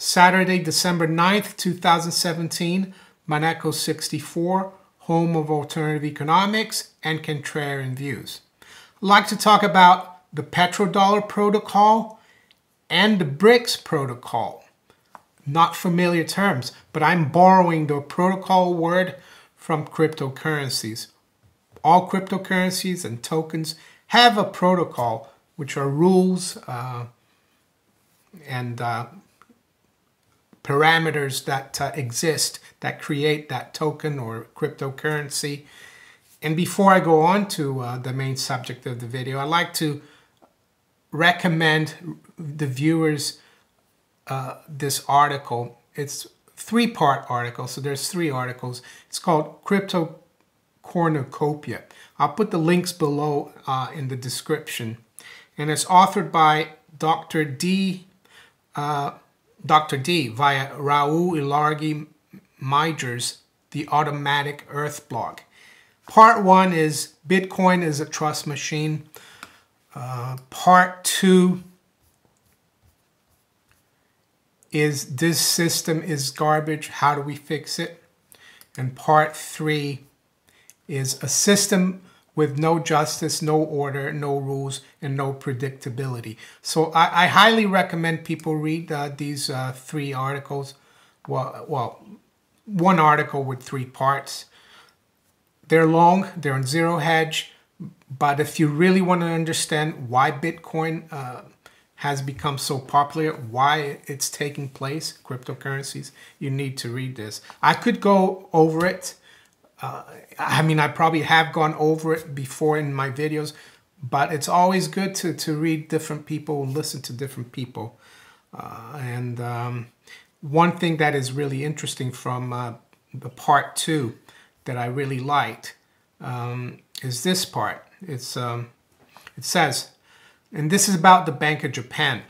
Saturday, December 9th, 2017, Maneco 64, home of alternative economics and contrarian views. I'd like to talk about the Petrodollar protocol and the BRICS protocol. Not familiar terms, but I'm borrowing the protocol word from cryptocurrencies. All cryptocurrencies and tokens have a protocol, which are rules and parameters that exist that create that token or cryptocurrency. And before I go on to the main subject of the video, I'd like to recommend the viewers this article. It's a three-part article, so there's three articles. It's called Crypto Cornucopia. I'll put the links below in the description. And it's authored by Dr. D via Raul Ilargi Majors, the Automatic Earth blog. Part 1 is Bitcoin is a trust machine. Part 2 is this system is garbage, how do we fix it? And part 3 is a system with no justice, no order, no rules, and no predictability. So I highly recommend people read these three articles. Well, one article with 3 parts. They're long, they're on zero hedge, but if you really want to understand why Bitcoin has become so popular, why it's taking place, cryptocurrencies, you need to read this. I could go over it. I mean, I probably have gone over it before in my videos, but it's always good to read different people and listen to different people. One thing that is really interesting from the part 2 that I really liked is this part. It says, and this is about the Bank of Japan.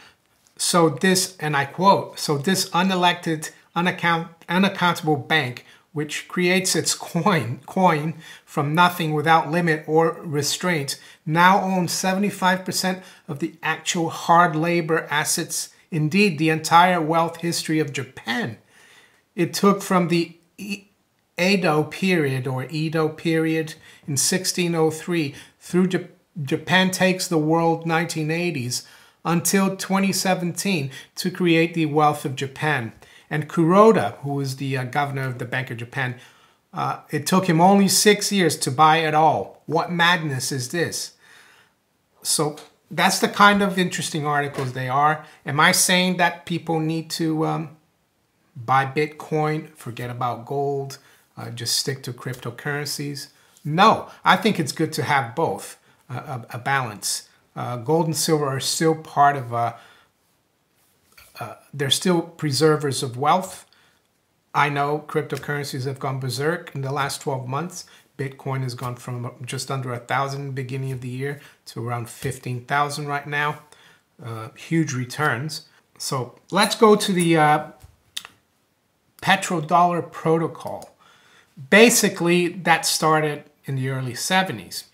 So this, and I quote, so this unelected, unaccountable bank, which creates its coin from nothing without limit or restraints, now owns 75% of the actual hard labor assets, indeed the entire wealth history of Japan. It took from the Edo period in 1603 through Japan takes the world 1980s until 2017 to create the wealth of Japan. And Kuroda, who was the governor of the Bank of Japan, it took him only 6 years to buy it all. What madness is this? So that's the kind of interesting articles they are. Am I saying that people need to buy Bitcoin, forget about gold, just stick to cryptocurrencies? No, I think it's good to have both, a balance. Gold and silver are still part of they're still preservers of wealth. I know cryptocurrencies have gone berserk in the last 12 months. Bitcoin has gone from just under 1,000 in the beginning of the year to around 15,000 right now. Huge returns. So let's go to the Petrodollar protocol. Basically, that started in the early 70s.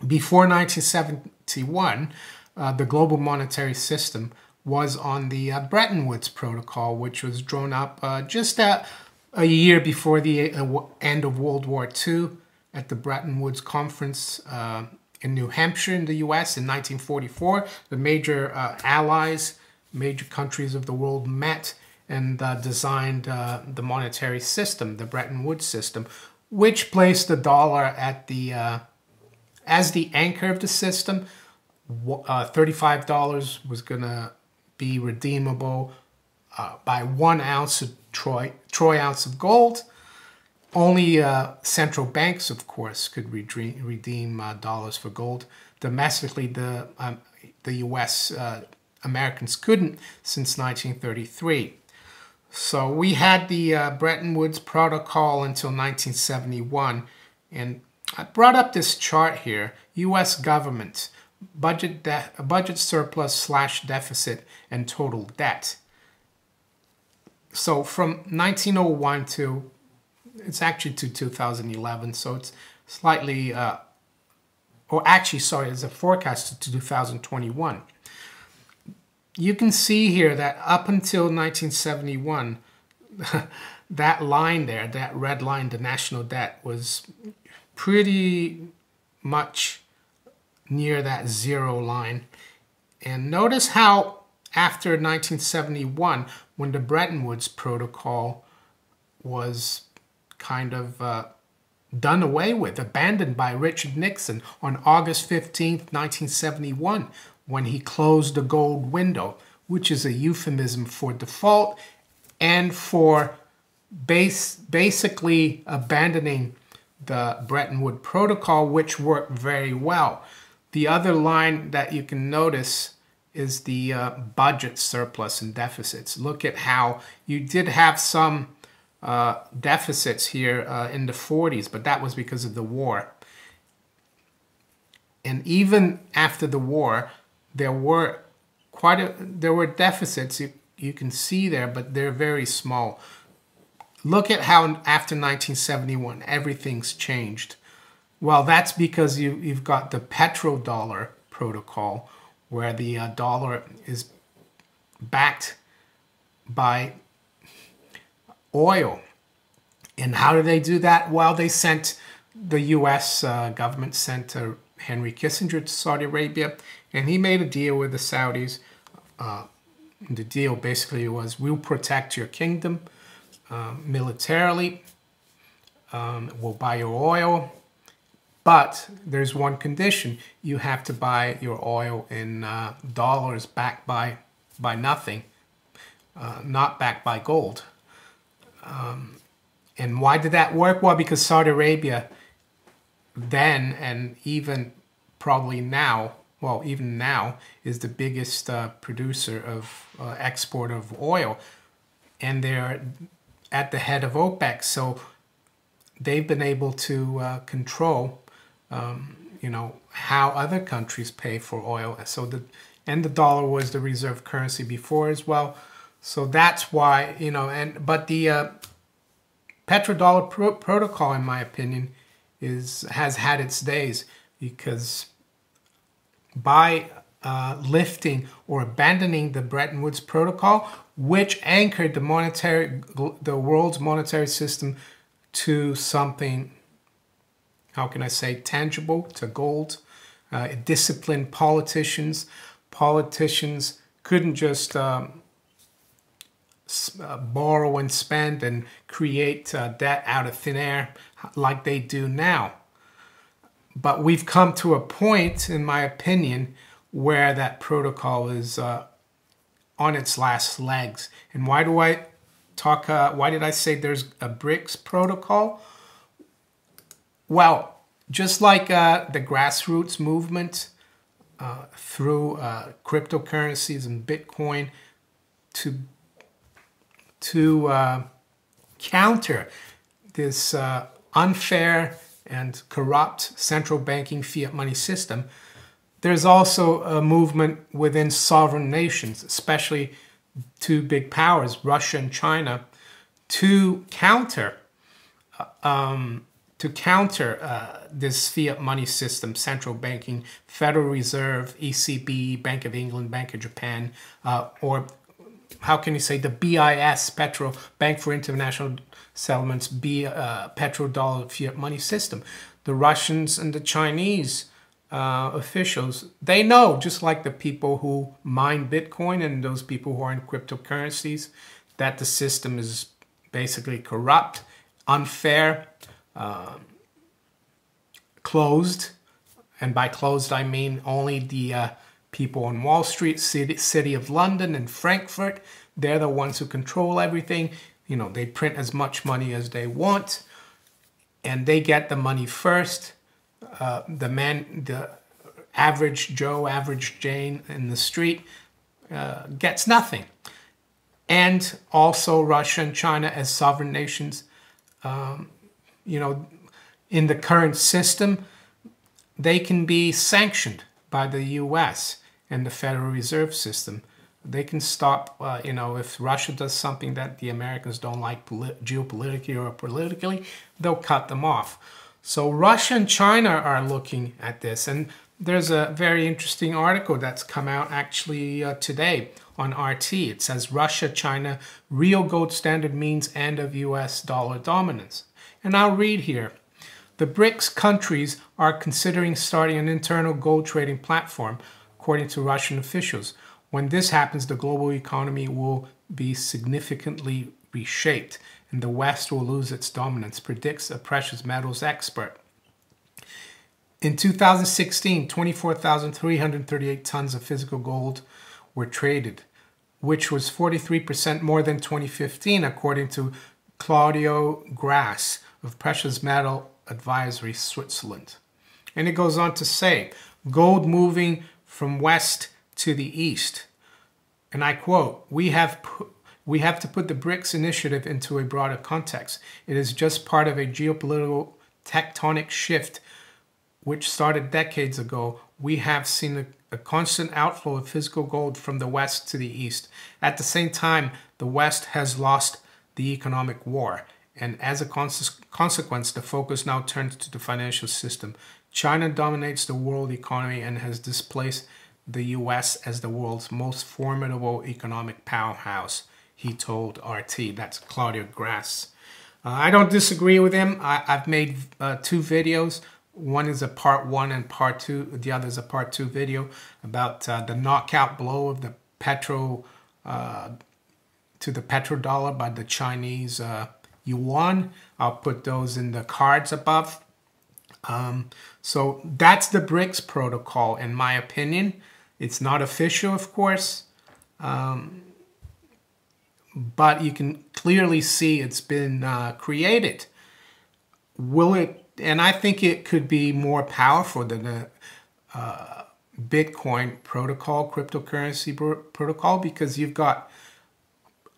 Before 1971, the global monetary system was on the Bretton Woods protocol, which was drawn up just a year before the end of World War II at the Bretton Woods Conference in New Hampshire in the US in 1944. The major allies, major countries of the world met and designed the monetary system, the Bretton Woods system, which placed the dollar at the as the anchor of the system. $35 was going to be redeemable by 1 ounce of troy ounce of gold. Only central banks, of course, could redeem dollars for gold. Domestically, the U.S. Americans couldn't since 1933. So we had the Bretton Woods Protocol until 1971, and I brought up this chart here: U.S. government. Budget surplus / deficit and total debt. So from 1901 to, it's actually to 2011, so it's slightly, or actually, sorry, it's a forecast to 2021. you can see here that up until 1971, that line there, that red line, the national debt, was pretty much near that zero line. And notice how after 1971, when the Bretton Woods Protocol was kind of done away with, abandoned by Richard Nixon on August 15th, 1971, when he closed the gold window, which is a euphemism for default and for basically abandoning the Bretton Woods Protocol, which worked very well. The other line that you can notice is the budget surplus and deficits. Look at how you did have some deficits here in the 40s, but that was because of the war. And even after the war, there were deficits you can see there, but they're very small. Look at how after 1971 everything's changed. Well, that's because you've got the Petrodollar protocol, where the dollar is backed by oil. And how do they do that? Well, they sent, the U.S. government sent Henry Kissinger to Saudi Arabia, and he made a deal with the Saudis. The deal basically was, we'll protect your kingdom militarily, we'll buy your oil, but there's one condition: you have to buy your oil in dollars backed by nothing, not backed by gold. And why did that work? Well, because Saudi Arabia then, and even probably now, well, even now, is the biggest producer of export of oil, and they're at the head of OPEC, so they've been able to control, you know, how other countries pay for oil. So the dollar was the reserve currency before as well. So that's why, you know, but the Petrodollar protocol, in my opinion, has had its days, because by lifting or abandoning the Bretton Woods Protocol, which anchored the world's monetary system to something, how can I say, tangible, to gold. It disciplined politicians. Politicians couldn't just borrow and spend and create debt out of thin air like they do now. But we've come to a point, in my opinion, where that protocol is on its last legs. And why do I talk, why did I say there's a BRICS protocol? Well, just like the grassroots movement through cryptocurrencies and Bitcoin to counter this unfair and corrupt central banking fiat money system, there's also a movement within sovereign nations, especially two big powers, Russia and China, to counter this fiat money system, central banking, Federal Reserve, ECB, Bank of England, Bank of Japan, or how can you say, the BIS, Bank for International Settlements, Petrodollar fiat money system. The Russians and the Chinese officials, they know, just like the people who mine Bitcoin and those people who are in cryptocurrencies, that the system is basically corrupt, unfair, closed. And by closed, I mean only the people on Wall Street, City of London and Frankfurt. They're the ones who control everything. You know, they print as much money as they want, and they get the money first. The average Joe, average Jane in the street gets nothing. And also Russia and China as sovereign nations, you know, in the current system, they can be sanctioned by the U.S. and the Federal Reserve System. They can stop, you know, if Russia does something that the Americans don't like geopolitically or politically, they'll cut them off. So Russia and China are looking at this, and there's a very interesting article that's come out actually today on RT. It says Russia, China, real gold standard means end of US dollar dominance. And I'll read here. The BRICS countries are considering starting an internal gold trading platform, according to Russian officials. When this happens, the global economy will be significantly reshaped, and the West will lose its dominance, predicts a precious metals expert. In 2016, 24,338 tons of physical gold were traded, which was 43% more than 2015, according to Claudio Grass of Precious Metal Advisory Switzerland. And it goes on to say, gold moving from west to the east. And I quote, we have to put the BRICS initiative into a broader context. It is just part of a geopolitical tectonic shift which started decades ago. We have seen a constant outflow of physical gold from the west to the east. At the same time, the West has lost the economic war. And as a consequence, the focus now turns to the financial system. China dominates the world economy and has displaced the US as the world's most formidable economic powerhouse, he told RT. That's Claudio Grass. I don't disagree with him. I've made 2 videos. One is a part 1 and part 2. The other is a part 2 video about the knockout blow of the to the petrodollar by the Chinese yuan. I'll put those in the cards above. So that's the BRICS protocol, in my opinion. It's not official, of course, but you can clearly see it's been created. Will it? And I think it could be more powerful than the Bitcoin protocol, cryptocurrency protocol, because you've got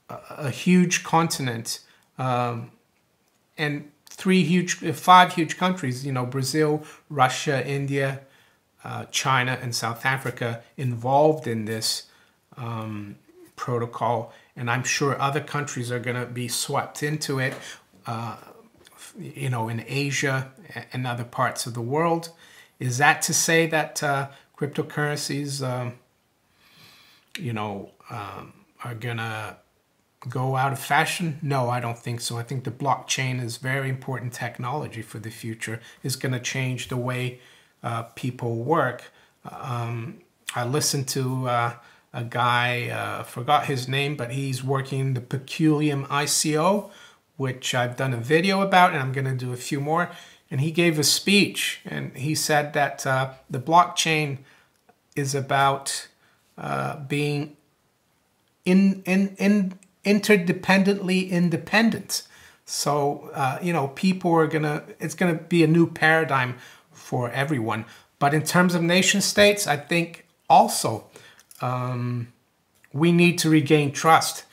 a huge continent and 5 huge countries, you know, Brazil, Russia, India, China, and South Africa involved in this protocol. And I'm sure other countries are going to be swept into it, you know, in Asia and other parts of the world. Is that to say that cryptocurrencies, you know, are going to go out of fashion? No, I don't think so. I think the blockchain is very important technology for the future. It's going to change the way people work. I listened to a guy, forgot his name, but he's working the Peculium ICO, which I've done a video about, and I'm going to do a few more. And he gave a speech, and he said that the blockchain is about being interdependently independent. So, you know, people are it's going to be a new paradigm for everyone. But in terms of nation states, I think also we need to regain trust.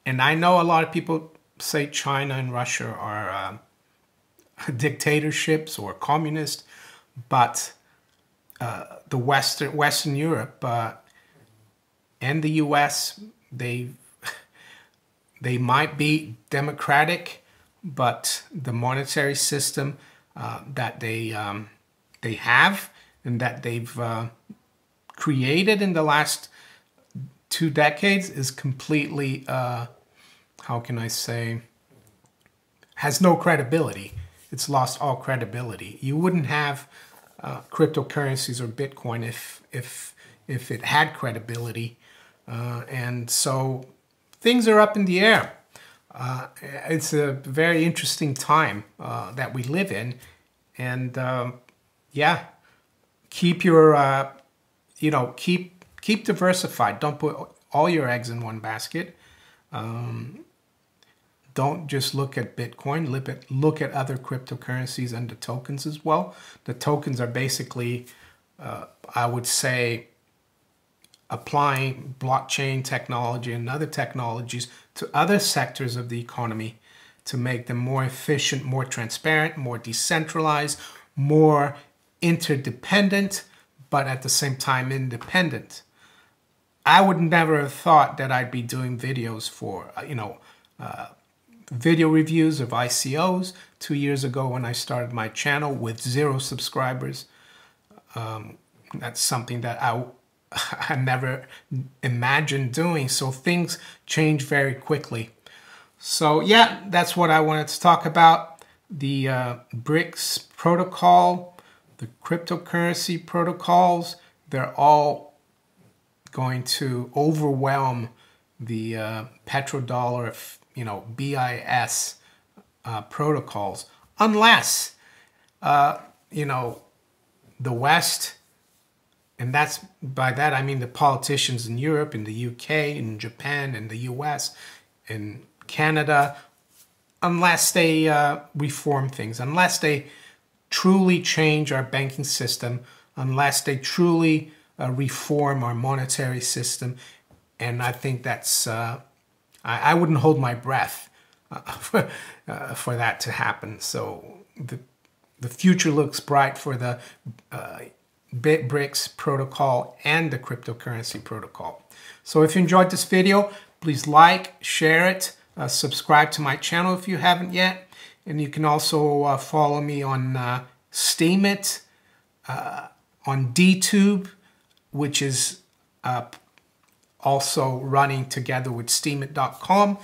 And I know a lot of people say China and Russia are dictatorships or communist, but the Western Europe and the US, they might be democratic, but the monetary system that they have and that they've created in the last 2 decades is completely, how can I say, has no credibility. It's lost all credibility. You wouldn't have cryptocurrencies or Bitcoin if it had credibility, and so things are up in the air. It's a very interesting time that we live in, and yeah, keep your you know, keep diversified. Don't put all your eggs in one basket. Don't just look at Bitcoin. Look at other cryptocurrencies and the tokens as well. The tokens are basically, I would say, applying blockchain technology and other technologies to other sectors of the economy to make them more efficient, more transparent, more decentralized, more interdependent, but at the same time independent. I would never have thought that I'd be doing videos for, you know, video reviews of ICOs 2 years ago when I started my channel with 0 subscribers. That's something that I never imagined doing. So things change very quickly. So yeah, that's what I wanted to talk about. The BRICS protocol, the cryptocurrency protocols, they're all going to overwhelm the petrodollar, BIS protocols, unless, the West, and by that I mean the politicians in Europe, in the UK, in Japan, in the US, in Canada, unless they reform things, unless they truly change our banking system, unless they truly reform our monetary system. And I think that's, I wouldn't hold my breath for that to happen. So the future looks bright for the BRICS protocol and the cryptocurrency protocol. So if you enjoyed this video, please like, share it, subscribe to my channel if you haven't yet. And you can also follow me on Steemit, on DTube, which is also running together with Steemit.com.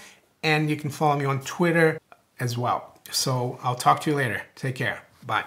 And you can follow me on Twitter as well. So I'll talk to you later. Take care. Bye.